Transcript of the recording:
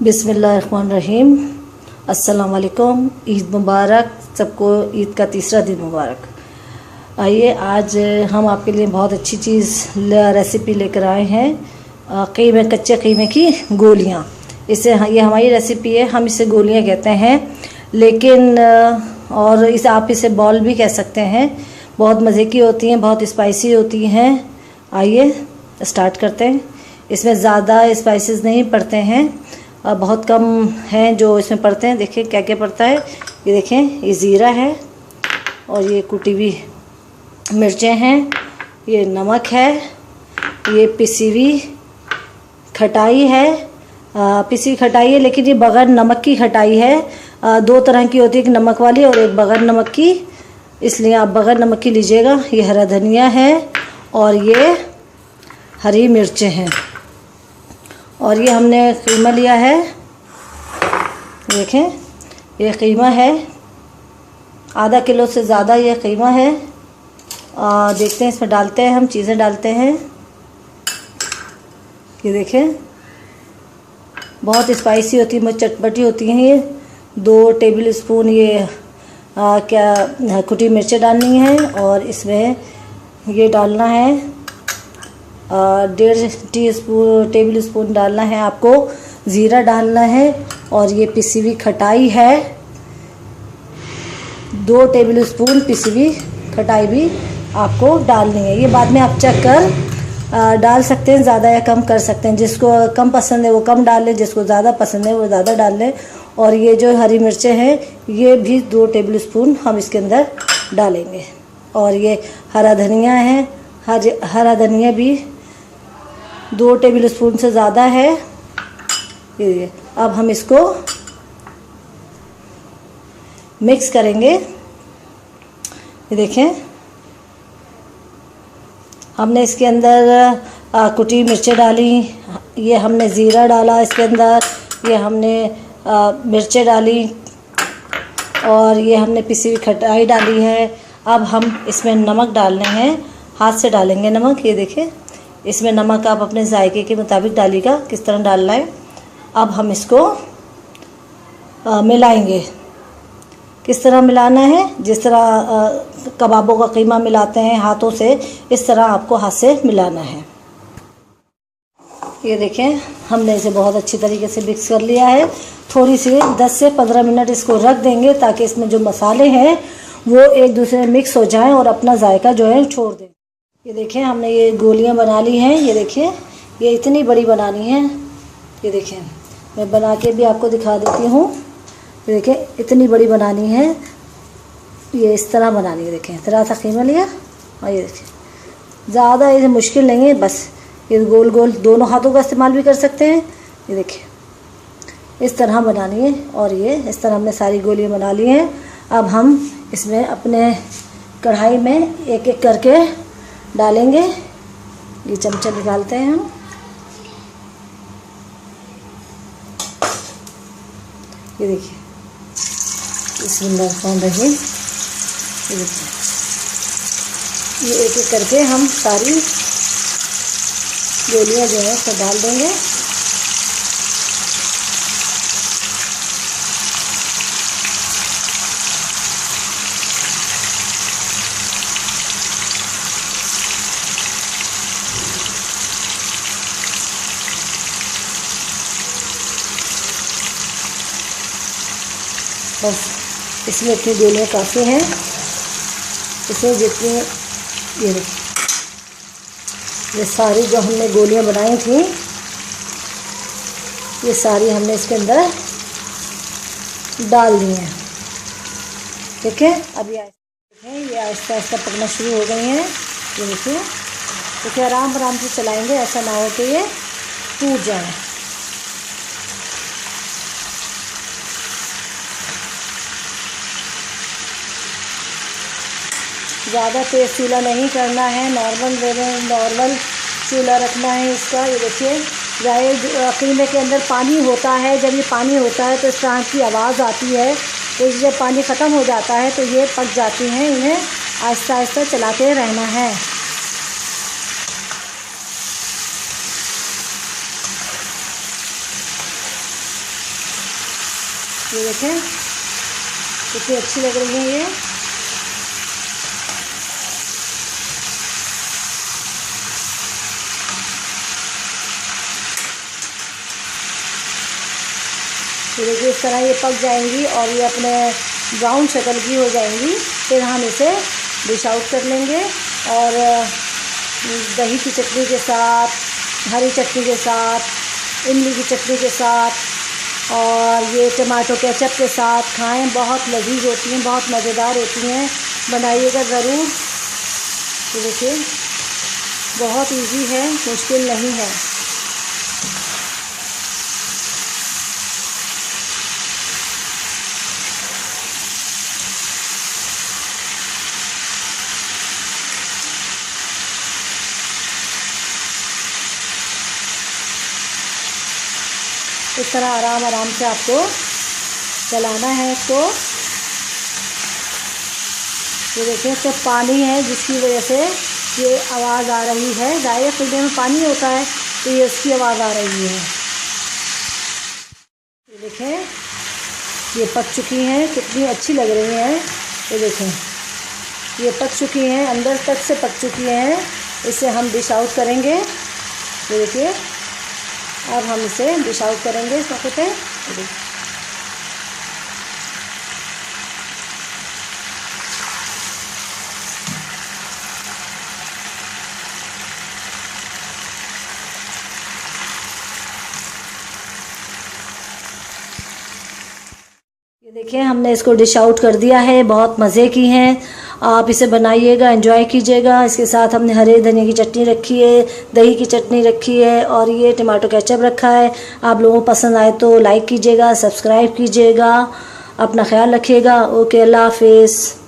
बिस्मिल्लाहिर्रहमानिर्रहीम। अस्सलाम वालेकुम। ईद मुबारक सबको। ईद का तीसरा दिन मुबारक। आइए आज हम आपके लिए बहुत अच्छी रेसिपी लेकर आए हैं। कीमे कच्चे कीमे की गोलियां। ये हमारी रेसिपी है, हम इसे गोलियां कहते हैं, लेकिन और इसे आप इसे बॉल भी कह सकते हैं। बहुत मज़े की होती हैं, बहुत स्पाइसी होती हैं। आइए स्टार्ट करते हैं। इसमें ज़्यादा स्पाइसेस नहीं पड़ते हैं, बहुत कम हैं जो इसमें पड़ते हैं। देखिए क्या क्या पड़ता है। ये देखें, ये ज़ीरा है और ये कुटी हुई मिर्चें हैं, ये नमक है, ये पिसी हुई खटाई है। पिसी खटाई है, लेकिन ये बग़ैर नमक की खटाई है। दो तरह की होती है, एक नमक वाली और एक बग़ैर नमक की, इसलिए आप बग़ैर नमक की लीजिएगा। ये हरा धनिया है और ये हरी मिर्चें हैं, और ये हमने कीमा लिया है। देखें, ये कीमा है, आधा किलो से ज़्यादा ये कीमा है। देखते हैं, इसमें डालते हैं, हम चीज़ें डालते हैं। ये देखें, बहुत स्पाइसी होती है, चटपटी होती हैं ये। 2 टेबल स्पून ये कुटी मिर्चें डालनी है, और इसमें ये डालना है 1.5 टेबल स्पून डालना है आपको ज़ीरा डालना है, और ये पिसी हुई खटाई है 2 टेबल स्पून पिसी हुई खटाई भी आपको डालनी है। ये बाद में आप चेक कर डाल सकते हैं, ज़्यादा या कम कर सकते हैं। जिसको कम पसंद है वो कम डाल लें, जिसको ज़्यादा पसंद है वो ज़्यादा डाल लें। और ये जो हरी मिर्चें हैं ये भी 2 टेबल स्पून हम इसके अंदर डालेंगे। और ये हरा धनिया है, हरा धनिया भी 2 टेबल स्पून से ज़्यादा है। ये अब हम इसको मिक्स करेंगे। ये देखें, हमने इसके अंदर कुटी मिर्चें डाली, ये हमने ज़ीरा डाला इसके अंदर, ये हमने मिर्चें डाली, और ये हमने पिसी हुई खटाई डाली है। अब हम इसमें नमक डालने हैं, हाथ से डालेंगे नमक। ये देखें, इसमें नमक आप अपने जायके के मुताबिक डालिएगा, किस तरह डालना है। अब हम इसको मिलाएंगे। किस तरह मिलाना है, जिस तरह कबाबों का कीमा मिलाते हैं हाथों से, इस तरह आपको हाथ से मिलाना है। ये देखें, हमने इसे बहुत अच्छी तरीके से मिक्स कर लिया है। थोड़ी सी 10 से 15 मिनट इसको रख देंगे, ताकि इसमें जो मसाले हैं वो एक दूसरे में मिक्स हो जाएं और अपना जायका जो है छोड़ दें। ये देखें, हमने ये गोलियां बना ली हैं। ये देखिए, ये इतनी बड़ी बनानी है। ये देखें, मैं बना के भी आपको दिखा देती हूँ। ये देखें, इतनी बड़ी बनानी है, ये इस तरह बनानी है। देखें, तरह सा कीमा लिया, और ये देखें, ज़्यादा ये मुश्किल नहीं है, बस ये गोल गोल दोनों हाथों का इस्तेमाल भी कर सकते हैं। ये देखें, इस तरह बनानी है, और ये इस तरह हमने सारी गोलियाँ बना ली हैं। अब हम इसमें अपने कढ़ाई में एक एक करके डालेंगे। ये चमचा निकालते हैं हम। ये देखिए, बिस्मिल्लाहिर्रहमानिर्रहीम। ये देखिए, ये एक एक करके हम सारी गोलियां जो है उसको डाल देंगे। बस इसमें इतनी गोलियाँ काफ़ी हैं। इसमें जितनी ये सारी जो हमने गोलियाँ बनाई थी, ये सारी हमने इसके अंदर डाल दी हैं। ठीक है, अब ये आहिस्ता आहिस्ता पकना शुरू हो गई हैं। ये देखिए, देखिए, आराम आराम से चलाएंगे, ऐसा ना हो कि ये टूट जाए। ज़्यादा तेज़ चूल्हा नहीं करना है, नॉर्मल चूल्हा रखना है इसका। ये देखिए, कीमे के अंदर पानी होता है, जब ये पानी होता है तो इस तरह की आवाज़ आती है। तो जब पानी ख़त्म हो जाता है तो ये पक जाती हैं। इन्हें आहिस्ता आहिस्ता चलाते रहना है। ये देखें कितनी अच्छी लग रही है ये। तो देखिए इस तरह ये पक जाएंगी और ये अपने ब्राउन शक्ल की हो जाएंगी। फिर हम इसे डिश आउट कर लेंगे और दही की चटनी के साथ, हरी चटनी के साथ, इमली की चटनी के साथ और ये टमाटो केचप के साथ खाएं। बहुत लजीज होती हैं, बहुत मज़ेदार होती हैं, बनाइएगा ज़रूर। तो देखिए बहुत इजी है, मुश्किल नहीं है। इस तरह आराम से आपको चलाना है इसको। ये देखिए इसमें पानी है जिसकी वजह से ये आवाज़ आ रही है। डायरेक्ट फ्रिज में पानी होता है तो ये उसकी आवाज़ आ रही है। ये देखें ये पक चुकी हैं, कितनी अच्छी लग रही हैं। ये देखें ये पक चुकी हैं, अंदर तक से पक चुकी हैं। इसे हम डिश आउट करेंगे। ये देखिए अब हम इसे डिश आउट करेंगे इस मौके पे। ये देखिए हमने इसको डिश आउट कर दिया है। बहुत मज़े की हैं, आप इसे बनाइएगा, एंजॉय कीजिएगा। इसके साथ हमने हरे धनिया की चटनी रखी है, दही की चटनी रखी है और ये टमाटो केचप रखा है। आप लोगों को पसंद आए तो लाइक कीजिएगा, सब्सक्राइब कीजिएगा। अपना ख्याल रखिएगा। ओके, अल्लाह हाफिज़।